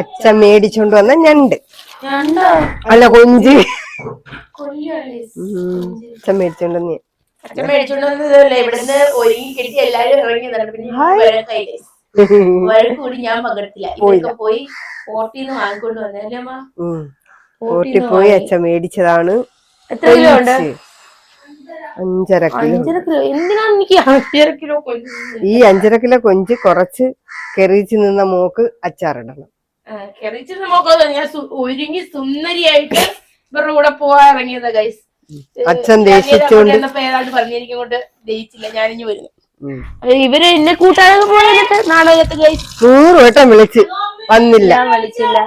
അച്ഛൻ മേടിച്ചോണ്ട് വന്ന ഞണ്ട് അല്ല കൊഞ്ച് അച്ഛൻ മേടിച്ചോണ്ട് വന്ന അച്ഛൻ മേടിച്ചോണ്ട് വന്നതല്ലേ ഇവിടുന്ന് ഒരുങ്ങി കെട്ടി എല്ലാരും ഇറങ്ങിയതാണ്. പിന്നെ വഴക്ക് കൂടി ഞാൻ പങ്കെടുത്തില്ല. ഇവരൊക്കെ പോയി പോർട്ടിന്ന് വാങ്ങിക്കൊണ്ട് വന്നല്ലേ അമ്മ. പോർട്ടിൽ പോയി അച്ഛൻ മേടിച്ചതാണ്. എത്ര കിലോ ഉണ്ട്? 5.5 കിലോ. എന്തിനാ എനിക്ക് 5.5 കിലോ കൊഞ്ച്? ഈ 5.5 കിലോ കൊഞ്ച് കുറച്ച് കെറിയിച്ച് നിന്ന മോക്ക് അച്ചാറിടണം. കെറിയിച്ച് നിന്ന മോക്ക് ഞാൻ ഒരുങ്ങി സുന്ദരിയായിട്ട് ഇവരുടെ കൂടെ പോവാൻ ഇറങ്ങിയതാ ഗൈസ്. അച്ഛൻ ദേഷിച്ചോണ്ട് ഏതാണ്ട് പറഞ്ഞു എനിക്കങ്ങോട്ട് ദഹിച്ചില്ല, ഞാനിഞ്ഞു വരുന്നു. ഇവര് എന്നെ കൂട്ടാനൊക്കെ പോയിട്ട് നാടകത്ത് ഗൈസ് 100 വട്ടം വിളിച്ച് വന്നില്ല. ഞാൻ വിളിച്ചില്ല.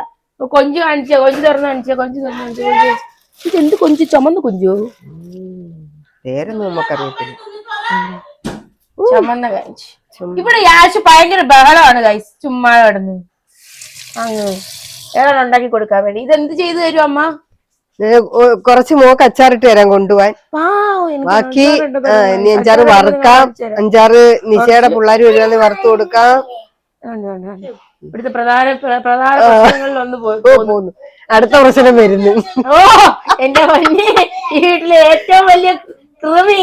കൊഞ്ച് കാണിച്ച, കൊഞ്ച് തുറന്ന് കാണിച്ച, കൊഞ്ച് തുറന്ന് കാണിച്ച. ഇതെന്ത് കൊഞ്ച്? ചുമന്ന കൊഞ്ചോ? പേരൊന്നും നമുക്കറിയത്തില്ല. ചുമന്ന കാണിച്ചു. ഇവിടെ യാശ് ഭയങ്കര ബഹളമാണ് ഗൈസ്. ചുമ്മാ കിടന്നു അങ്ങ് ഏതാണ് ഉണ്ടാക്കി കൊടുക്കാൻ വേണ്ടി. ഇതെന്ത് ചെയ്തു തരും അമ്മ? കുറച്ച് മോക്ക് അച്ചാറിട്ട് തരാൻ കൊണ്ടുപോവാൻ. ബാക്കി ഇനി 5-6 വറുക്കാം. 5-6 നിശയുടെ പിള്ളേർ വരുവാന്ന് വറുത്ത് കൊടുക്കാം. ഇവിടുത്തെ പ്രധാന പ്രശ്നങ്ങളിൽ ഒന്ന് പോന്നു. അടുത്ത പ്രശ്നം വരുന്നു. ഓ എന്റെ പൊന്നേ, ഈ വീട്ടിലെ ഏറ്റവും വലിയ കൃമി.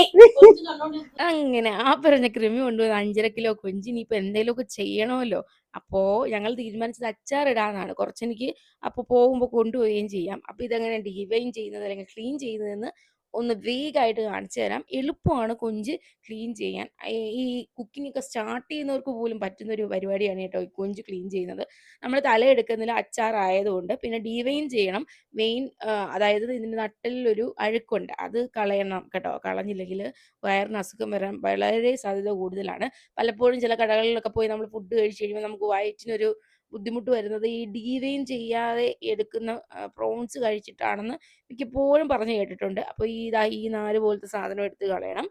അങ്ങനെ ആ പറഞ്ഞ കൃമി കൊണ്ടുവന്ന് 5.5 കിലോ കൊഞ്ചി. ഇനിയിപ്പോ എന്തെങ്കിലുമൊക്കെ ചെയ്യണമല്ലോ. അപ്പോ ഞങ്ങൾ തീരുമാനിച്ചത് അച്ചാറിടാന്നാണ്. കുറച്ചെനിക്ക് അപ്പൊ പോകുമ്പോ കൊണ്ടുപോവുകയും ചെയ്യാം. അപ്പൊ ഇതെങ്ങനെ ഡിവൈൻ ചെയ്യുന്നത് അല്ലെങ്കിൽ ക്ലീൻ ചെയ്യുന്നതെന്ന് ഒന്ന് വേഗമായിട്ട് കാണിച്ചു തരാം. എളുപ്പമാണ് കൊഞ്ച് ക്ലീൻ ചെയ്യാൻ. ഈ കുക്കിംഗ് ഒക്കെ സ്റ്റാർട്ട് ചെയ്യുന്നവർക്ക് പോലും പറ്റുന്ന ഒരു പരിപാടിയാണ് കേട്ടോ ഈ കൊഞ്ച് ക്ലീൻ ചെയ്യുന്നത്. നമ്മൾ തലയെടുക്കുന്നില്ല അച്ചാറായതുകൊണ്ട്. പിന്നെ ഡിവൈൻ ചെയ്യണം. അതായത് ഇതിന്റെ നട്ടലിലൊരു അഴുക്കുണ്ട്, അത് കളയണം കേട്ടോ. കളഞ്ഞില്ലെങ്കിൽ വയറിന് അസുഖം വരാൻ വളരെ സാധ്യത കൂടുതലാണ്. പലപ്പോഴും ചില കടകളിലൊക്കെ പോയി നമ്മൾ ഫുഡ് കഴിച്ച് കഴിയുമ്പോൾ നമുക്ക് വയറ്റിനൊരു ബുദ്ധിമുട്ട് വരുന്നത് ഈ ഡീവെയിൻ ചെയ്യാതെ എടുക്കുന്ന പ്രോൺസ് കഴിച്ചിട്ടാണെന്ന് മിക്കപ്പോഴും പറഞ്ഞു കേട്ടിട്ടുണ്ട്. അപ്പോൾ ഈ 4 പോലത്തെ സാധനം എടുത്ത് കളയണം.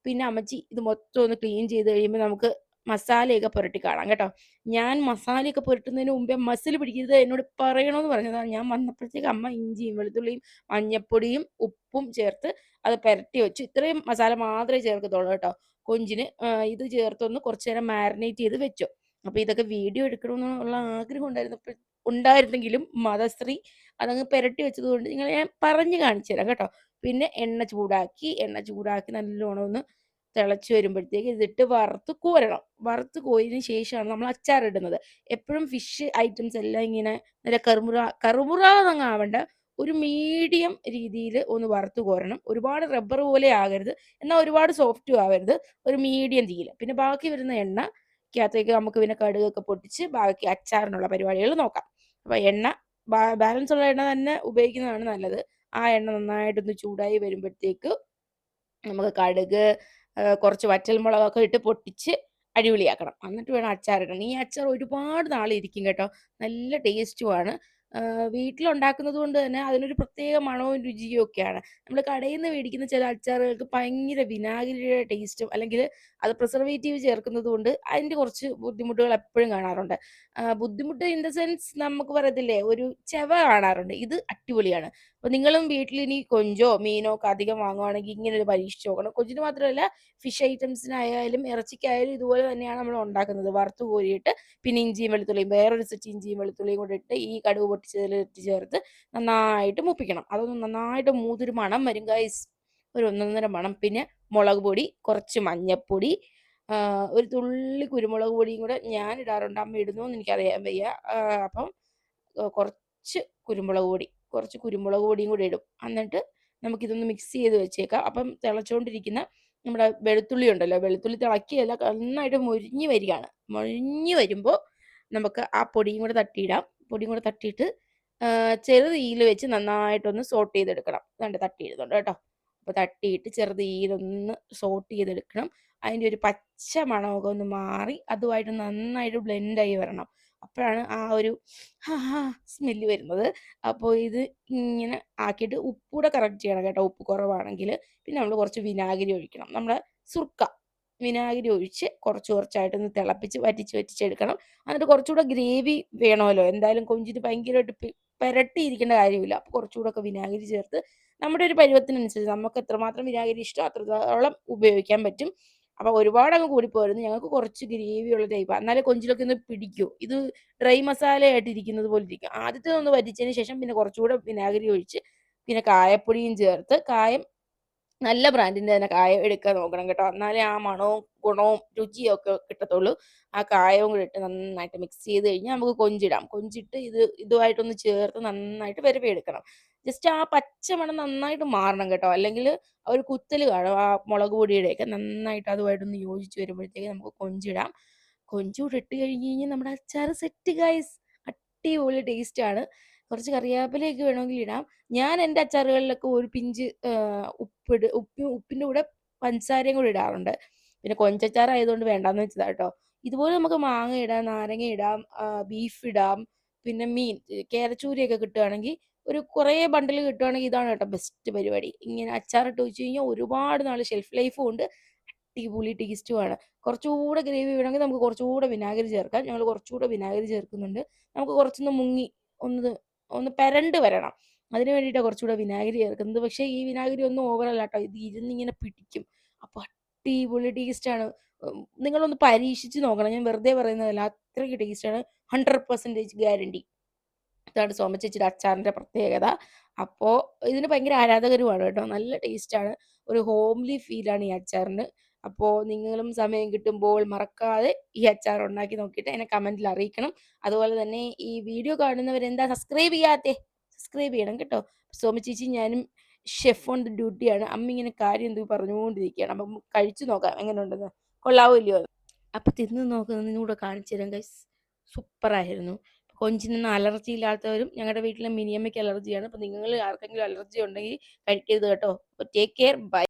പിന്നെ അമ്മച്ചി ഇത് മൊത്തം ഒന്ന് ക്ലീൻ ചെയ്ത് കഴിയുമ്പോൾ നമുക്ക് മസാലയൊക്കെ പുരട്ടി കാണാം കേട്ടോ. ഞാൻ മസാലയൊക്കെ പുരട്ടുന്നതിന് മുമ്പേ മസിൽ പിടിക്കരുത് എന്നോട് പറയണമെന്ന് പറഞ്ഞതാണ്. ഞാൻ വന്നപ്പോഴത്തേക്ക് അമ്മ ഇഞ്ചിയും വെളുത്തുള്ളിയും മഞ്ഞപ്പൊടിയും ഉപ്പും ചേർത്ത് അത് പുരട്ടി വെച്ചു. ഇത്രയും മസാല മാത്രമേ ചേർക്കത്തുള്ളൂ കേട്ടോ കൊഞ്ചിന്. ഇത് ചേർത്തൊന്ന് കുറച്ചു നേരം മാരിനേറ്റ് ചെയ്ത് വെച്ചു. അപ്പൊ ഇതൊക്കെ വീഡിയോ എടുക്കണമെന്നുള്ള ആഗ്രഹം ഉണ്ടായിരുന്നെങ്കിലും മതശ്രീ അതങ്ങ് പുരട്ടി വെച്ചത് കൊണ്ട് നിങ്ങളെ ഞാൻ പറഞ്ഞു കാണിച്ചു തരാം കേട്ടോ. പിന്നെ എണ്ണ ചൂടാക്കി നല്ലോണം ഒന്ന് തിളച്ച് വരുമ്പോഴത്തേക്ക് ഇതിട്ട് വറുത്ത് കോരണം. വറുത്ത് കോരിയതിന് ശേഷമാണ് നമ്മൾ അച്ചാറിടുന്നത്. എപ്പോഴും ഫിഷ് ഐറ്റംസ് എല്ലാം ഇങ്ങനെ നല്ല കറുമുറ എന്നങ്ങ് ആവണ്ട, ഒരു മീഡിയം രീതിയിൽ ഒന്ന് വറുത്ത് കോരണം. ഒരുപാട് റബ്ബർ പോലെ ആകരുത്, എന്നാൽ ഒരുപാട് സോഫ്റ്റും ആവരുത്, ഒരു മീഡിയം തീയിൽ. പിന്നെ ബാക്കി വരുന്ന എണ്ണക്കകത്തേക്ക് നമുക്ക് പിന്നെ കടുകൊക്കെ പൊട്ടിച്ച് ബാക്കി അച്ചാറിനുള്ള പരിപാടികൾ നോക്കാം. അപ്പൊ എണ്ണ ബാലൻസ് ഉള്ള എണ്ണ തന്നെ ഉപയോഗിക്കുന്നതാണ് നല്ലത്. ആ എണ്ണ നന്നായിട്ടൊന്ന് ചൂടായി വരുമ്പോഴത്തേക്ക് നമുക്ക് കടുക്, കുറച്ച് വറ്റൽമുളകൊക്കെ ഇട്ട് പൊട്ടിച്ച് അടിപൊളിയാക്കണം. എന്നിട്ട് വേണം അച്ചാറിടണം. ഈ അച്ചാർ ഒരുപാട് നാൾ ഇരിക്കും കേട്ടോ, നല്ല ടേസ്റ്റുമാണ്. വീട്ടിലുണ്ടാക്കുന്നത് കൊണ്ട് തന്നെ അതിനൊരു പ്രത്യേക മണവും രുചിയും ഒക്കെയാണ്. നമ്മൾ കടയിൽ നിന്ന് മേടിക്കുന്ന ചില അച്ചാറുകൾക്ക് ഭയങ്കര വിനാഗിരിയുടെ ടേസ്റ്റും അല്ലെങ്കിൽ അത് പ്രിസർവേറ്റീവ് ചേർക്കുന്നത് കൊണ്ട് അതിൻ്റെ കുറച്ച് ബുദ്ധിമുട്ടുകൾ എപ്പോഴും കാണാറുണ്ട്. ബുദ്ധിമുട്ട് ഇൻ ദ സെൻസ് നമുക്ക് പറയത്തില്ലേ, ഒരു ചെവ കാണാറുണ്ട്. ഇത് അടിപൊളിയാണ്. അപ്പൊ നിങ്ങളും വീട്ടിൽ ഇനി കൊഞ്ചോ മീനോ ഒക്കെ അധികം വാങ്ങുവാണെങ്കിൽ ഇങ്ങനെ ഒരു പരീക്ഷിച്ച് നോക്കണം. കൊഞ്ചിന് മാത്രമല്ല ഫിഷ് ഐറ്റംസിനായാലും ഇറച്ചിക്കായാലും ഇതുപോലെ തന്നെയാണ് നമ്മൾ ഉണ്ടാക്കുന്നത്. വറുത്ത് കോരിയിട്ട് പിന്നെ ഇഞ്ചിയും വെളുത്തുള്ളിയും, വേറൊരു സെറ്റ് ഇഞ്ചിയും വെളുത്തുള്ളിയും കൂടെ ഇട്ട് ഈ കടുക് പൊട്ടിച്ചതിലിട്ട് ചേർത്ത് നന്നായിട്ട് മൂപ്പിക്കണം. അതൊന്ന് നന്നായിട്ട് മൂത്തൊരു മണം വരും ഗൈസ്, ഒരു ഒന്നൊന്നര മണം. പിന്നെ മുളക് പൊടി, കുറച്ച് മഞ്ഞപ്പൊടി, ഒരു തുള്ളി കുരുമുളക് പൊടിയും കൂടെ ഞാൻ ഇടാറുണ്ട്. അമ്മ ഇടുന്നോന്ന് എനിക്കറിയാൻ വയ്യ. അപ്പം കുറച്ച് കുരുമുളക് പൊടിയും കൂടി ഇടും. എന്നിട്ട് നമുക്കിതൊന്ന് മിക്സ് ചെയ്ത് വെച്ചേക്കാം. അപ്പം തിളച്ചുകൊണ്ടിരിക്കുന്ന നമ്മുടെ വെളുത്തുള്ളി ഉണ്ടല്ലോ, വെളുത്തുള്ളി തിളക്കിയല്ല, നന്നായിട്ട് മൊരിഞ്ഞ് വരികയാണ്. മൊരിഞ്ഞ് വരുമ്പോൾ നമുക്ക് ആ പൊടിയും കൂടെ തട്ടിയിടാം. പൊടിയും കൂടെ തട്ടിയിട്ട് ചെറു തീയിൽ വെച്ച് നന്നായിട്ടൊന്ന് സോട്ട് ചെയ്തെടുക്കണം. അതുകൊണ്ട് തട്ടിയിടുന്നുണ്ട് കേട്ടോ. അപ്പോൾ തട്ടിയിട്ട് ചെറു തീയിലൊന്ന് സോട്ട് ചെയ്തെടുക്കണം. അതിൻ്റെ ഒരു പച്ച മണമൊക്കെ ഒന്ന് മാറി അതുമായിട്ട് നന്നായിട്ട് ബ്ലെൻഡായി വരണം. അപ്പോഴാണ് ആ ഒരു സ്മെല്ല് വരുന്നത്. അപ്പോൾ ഇത് ഇങ്ങനെ ആക്കിയിട്ട് ഉപ്പൂടെ കറക്റ്റ് ചെയ്യണം കേട്ടോ. ഉപ്പ് കുറവാണെങ്കിൽ പിന്നെ നമ്മൾ കുറച്ച് വിനാഗിരി ഒഴിക്കണം. നമ്മുടെ സുർക്ക വിനാഗിരി ഒഴിച്ച് കുറച്ചായിട്ടൊന്ന് തിളപ്പിച്ച് വറ്റിച്ചെടുക്കണം. എന്നിട്ട് കുറച്ചുകൂടെ ഗ്രേവി വേണമല്ലോ, എന്തായാലും കൊഞ്ചിന് ഭയങ്കരമായിട്ട് പുരട്ടിയിരിക്കേണ്ട കാര്യമില്ല. അപ്പോൾ കുറച്ചുകൂടെ ഒക്കെ വിനാഗിരി ചേർത്ത് നമ്മുടെ ഒരു പരുവത്തിനനുസരിച്ച് നമുക്ക് എത്രമാത്രം വിനാഗിരി ഇഷ്ടം അത്രത്തോളം ഉപയോഗിക്കാൻ പറ്റും. അപ്പൊ ഒരുപാട് അങ്ങ് കൂടിപ്പോയിരുന്നു. ഞങ്ങൾക്ക് കുറച്ച് ഗ്രേവി ഉള്ള ടൈപ്പാണ്, എന്നാലേ കൊഞ്ചിലൊക്കെ ഒന്ന് പിടിക്കൂ. ഇത് ഡ്രൈ മസാല ആയിട്ട് ഇരിക്കുന്നത് പോലെ ഇരിക്കും. ആദ്യത്തെ ഒന്ന് വറ്റിച്ചതിന് ശേഷം പിന്നെ കുറച്ചുകൂടെ വിനാഗിരി ഒഴിച്ച് പിന്നെ കായപ്പൊടിയും ചേർത്ത്, കായം നല്ല ബ്രാൻഡിന്റെ തന്നെ കായം എടുക്കാൻ നോക്കണം കേട്ടോ. എന്നാലേ ആ മണവും ഗുണവും രുചിയും ഒക്കെ കിട്ടത്തുള്ളൂ. ആ കായവും കൂടെ ഇട്ട് നന്നായിട്ട് മിക്സ് ചെയ്ത് കഴിഞ്ഞാൽ നമുക്ക് കൊഞ്ചിടാം. കൊഞ്ചിട്ട് ഇതുമായിട്ടൊന്ന് ചേർത്ത് നന്നായിട്ട് എടുക്കണം. ജസ്റ്റ് ആ പച്ച മണം നന്നായിട്ട് മാറണം കേട്ടോ. അല്ലെങ്കിൽ ആ ഒരു കുത്തല് കാണും ആ മുളക് പൊടിയുടെയൊക്കെ. നന്നായിട്ട് അതുമായിട്ടൊന്ന് യോജിച്ച് വരുമ്പോഴത്തേക്ക് നമുക്ക് കൊഞ്ചിടാം. കൊഞ്ചൂടെ ഇട്ട് കഴിഞ്ഞ് കഴിഞ്ഞാൽ നമ്മുടെ അച്ചാർ സെറ്റ് ഗൈസ്. അടിപൊളി ടേസ്റ്റ് ആണ്. കുറച്ച് കറിവേപ്പിലയൊക്കെ വേണമെങ്കിൽ ഇടാം. ഞാൻ എൻ്റെ അച്ചാറുകളിലൊക്കെ ഒരു പിഞ്ച് ഉപ്പിന്റെ കൂടെ പഞ്ചസാരയും കൂടി ഇടാറുണ്ട്. പിന്നെ കൊഞ്ചച്ചാർ ആയതുകൊണ്ട് വേണ്ടാന്ന് വെച്ചതാ കേട്ടോ. ഇതുപോലെ നമുക്ക് മാങ്ങ ഇടാം, നാരങ്ങ ഇടാം, ബീഫ് ഇടാം, പിന്നെ മീൻ കേരച്ചൂരയൊക്കെ കിട്ടുകയാണെങ്കിൽ ഒരു കുറേ ബണ്ടിൽ കിട്ടുകയാണെങ്കിൽ ഇതാണ് കേട്ടോ ബെസ്റ്റ് പരിപാടി. ഇങ്ങനെ അച്ചാറിട്ട് വെച്ച് കഴിഞ്ഞാൽ ഒരുപാട് നാൾ ഷെൽഫ് ലൈഫും ഉണ്ട്, അടിപൊളി ടേസ്റ്റുമാണ്. കുറച്ചുകൂടെ ഗ്രേവി വേണമെങ്കിൽ നമുക്ക് കുറച്ചുകൂടെ വിനാഗിരി ചേർക്കാം. ഞങ്ങൾ കുറച്ചുകൂടെ വിനാഗിരി ചേർക്കുന്നുണ്ട്. നമുക്ക് കുറച്ചൊന്ന് മുങ്ങി ഒന്ന് ഒന്ന് പെരണ്ട് വരണം, അതിന് വേണ്ടിയിട്ടാണ് കുറച്ചുകൂടെ വിനാഗിരി ചേർക്കുന്നത്. പക്ഷേ ഈ വിനാഗിരി ഒന്നും ഓവറല്ല കേട്ടോ, ഇത് ഇരുന്നിങ്ങനെ പിടിക്കും. അപ്പോൾ അടിപൊളി ടേസ്റ്റാണ്. നിങ്ങളൊന്ന് പരീക്ഷിച്ച് നോക്കണം, ഞാൻ വെറുതെ പറയുന്നതല്ല, അത്രയ്ക്ക് ടേസ്റ്റാണ്. 100% ഗ്യാരണ്ടി. ഇതാണ് സോമ ചേച്ചിയുടെ അച്ചാറിൻ്റെ പ്രത്യേകത. അപ്പോൾ ഇതിന് ഭയങ്കര ആരാധകരുമാണ് കേട്ടോ. നല്ല ടേസ്റ്റാണ്. ഒരു ഹോംലി ഫീലാണ് ഈ അച്ചാറിന്. അപ്പോൾ നിങ്ങളും സമയം കിട്ടുമ്പോൾ മറക്കാതെ ഈ അച്ചാർ ഉണ്ടാക്കി നോക്കിയിട്ട് എന്നെ കമൻറ്റിൽ അറിയിക്കണം. അതുപോലെ തന്നെ ഈ വീഡിയോ കാണുന്നവരെന്താ സബ്സ്ക്രൈബ് ചെയ്യാത്തേ? സബ്സ്ക്രൈബ് ചെയ്യണം കേട്ടോ. സോമ ചേച്ചി ഞാനും ഷെഫ് ഓൺ ദ ഡ്യൂട്ടിയാണ്. അമ്മ ഇങ്ങനെ കാര്യം എന്തോ പറഞ്ഞുകൊണ്ടിരിക്കുകയാണ്. അപ്പം കഴിച്ചു നോക്കാം എങ്ങനെയുണ്ടെന്ന്. കൊള്ളാവോ ഇല്ലയോ? അപ്പം തിന്ന് നോക്കുന്നതിനും കൂടെ കാണിച്ചു തരാം ഗൈസ്. സൂപ്പറായിരുന്നു. കൊഞ്ചിനൊന്നും അലർജി ഇല്ലാത്തവരും, ഞങ്ങളുടെ വീട്ടിലെ മിനിയമ്മയ്ക്ക് അലർജിയാണ്. അപ്പം നിങ്ങൾ ആർക്കെങ്കിലും അലർജി ഉണ്ടെങ്കിൽ കഴിക്കരുത് കേട്ടോ. അപ്പോൾ ടേക്ക് കെയർ, ബൈ.